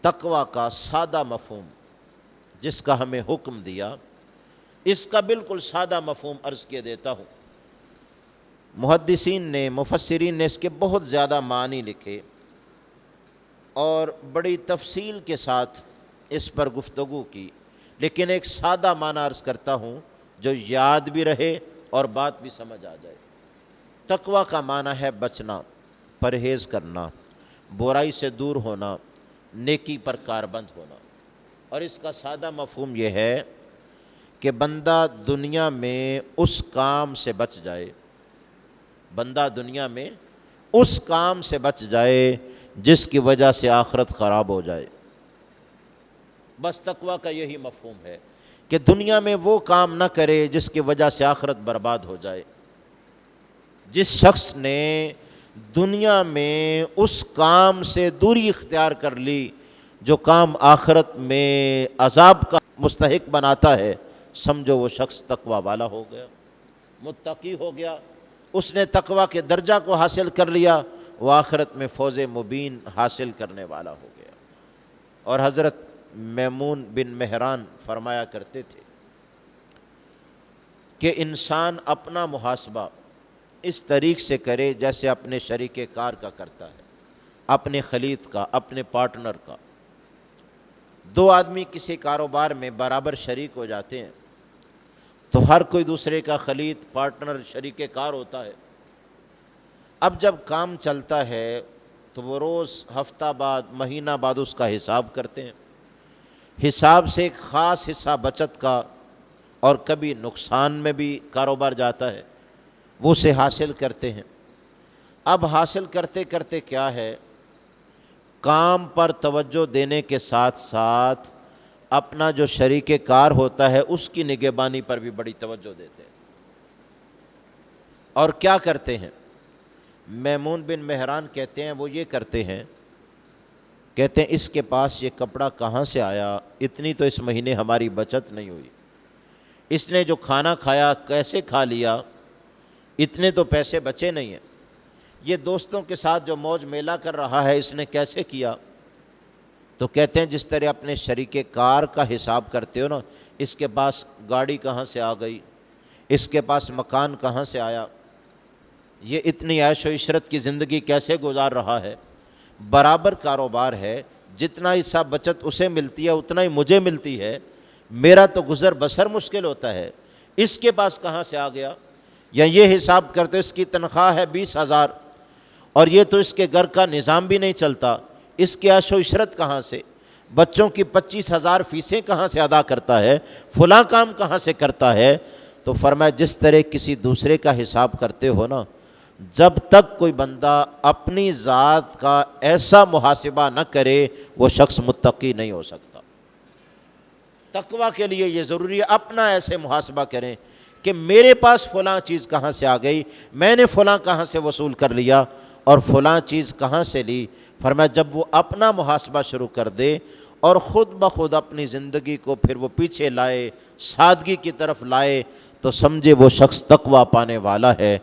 تقوی کا سادہ مفہوم جس کا ہمیں حکم دیا، اس کا بالکل سادہ مفہوم عرض کیے دیتا ہوں۔ محدثین نے، مفسرین نے اس کے بہت زیادہ معنی لکھے اور بڑی تفصیل کے ساتھ اس پر گفتگو کی، لیکن ایک سادہ معنی عرض کرتا ہوں جو یاد بھی رہے اور بات بھی سمجھ آ جائے۔ تقوی کا معنی ہے بچنا، پرہیز کرنا، برائی سے دور ہونا، نیکی پر کاربند ہونا۔ اور اس کا سادہ مفہوم یہ ہے کہ بندہ دنیا میں اس کام سے بچ جائے، بندہ دنیا میں اس کام سے بچ جائے جس کی وجہ سے آخرت خراب ہو جائے۔ بس تقوی کا یہی مفہوم ہے کہ دنیا میں وہ کام نہ کرے جس کی وجہ سے آخرت برباد ہو جائے۔ جس شخص نے دنیا میں اس کام سے دوری اختیار کر لی جو کام آخرت میں عذاب کا مستحق بناتا ہے، سمجھو وہ شخص تقوی والا ہو گیا، متقی ہو گیا، اس نے تقوی کے درجہ کو حاصل کر لیا، وہ آخرت میں فوز مبین حاصل کرنے والا ہو گیا۔ اور حضرت میمون بن مہران فرمایا کرتے تھے کہ انسان اپنا محاسبہ اس طریق سے کرے جیسے اپنے شریک کار کا کرتا ہے، اپنے خلید کا، اپنے پارٹنر کا۔ دو آدمی کسی کاروبار میں برابر شریک ہو جاتے ہیں تو ہر کوئی دوسرے کا خلید، پارٹنر، شریک کار ہوتا ہے۔ اب جب کام چلتا ہے تو وہ روز، ہفتہ بعد، مہینہ بعد اس کا حساب کرتے ہیں۔ حساب سے ایک خاص حصہ بچت کا، اور کبھی نقصان میں بھی کاروبار جاتا ہے، وہ اسے حاصل کرتے ہیں۔ اب حاصل کرتے کرتے کیا ہے، کام پر توجہ دینے کے ساتھ ساتھ اپنا جو شریک کار ہوتا ہے اس کی نگہبانی پر بھی بڑی توجہ دیتے ہیں۔ اور کیا کرتے ہیں؟ میمون بن مہران کہتے ہیں وہ یہ کرتے ہیں، کہتے ہیں اس کے پاس یہ کپڑا کہاں سے آیا، اتنی تو اس مہینے ہماری بچت نہیں ہوئی، اس نے جو کھانا کھایا کیسے کھا لیا، اتنے تو پیسے بچے نہیں ہیں، یہ دوستوں کے ساتھ جو موج میلہ کر رہا ہے اس نے کیسے کیا۔ تو کہتے ہیں جس طرح اپنے شریک کار کا حساب کرتے ہو نا، اس کے پاس گاڑی کہاں سے آ گئی، اس کے پاس مکان کہاں سے آیا، یہ اتنی عیش و عشرت کی زندگی کیسے گزار رہا ہے۔ برابر کاروبار ہے، جتنا حصہ بچت اسے ملتی ہے اتنا ہی مجھے ملتی ہے، میرا تو گزر بسر مشکل ہوتا ہے، اس کے پاس کہاں سے آ گیا۔ یا یہ حساب کرتے اس کی تنخواہ ہے 20,000 اور یہ تو اس کے گھر کا نظام بھی نہیں چلتا، اس کی عیش و عشرت کہاں سے، بچوں کی 25,000 فیسیں کہاں سے ادا کرتا ہے، فلاں کام کہاں سے کرتا ہے۔ تو فرمایا جس طرح کسی دوسرے کا حساب کرتے ہو نا، جب تک کوئی بندہ اپنی ذات کا ایسا محاسبہ نہ کرے وہ شخص متقی نہیں ہو سکتا۔ تقوی کے لیے یہ ضروری ہے اپنا ایسے محاسبہ کریں کہ میرے پاس فلاں چیز کہاں سے آ گئی، میں نے فلاں کہاں سے وصول کر لیا اور فلاں چیز کہاں سے لی۔ فرمایا جب وہ اپنا محاسبہ شروع کر دے اور خود بخود اپنی زندگی کو پھر وہ پیچھے لائے، سادگی کی طرف لائے، تو سمجھے وہ شخص تقوی پانے والا ہے۔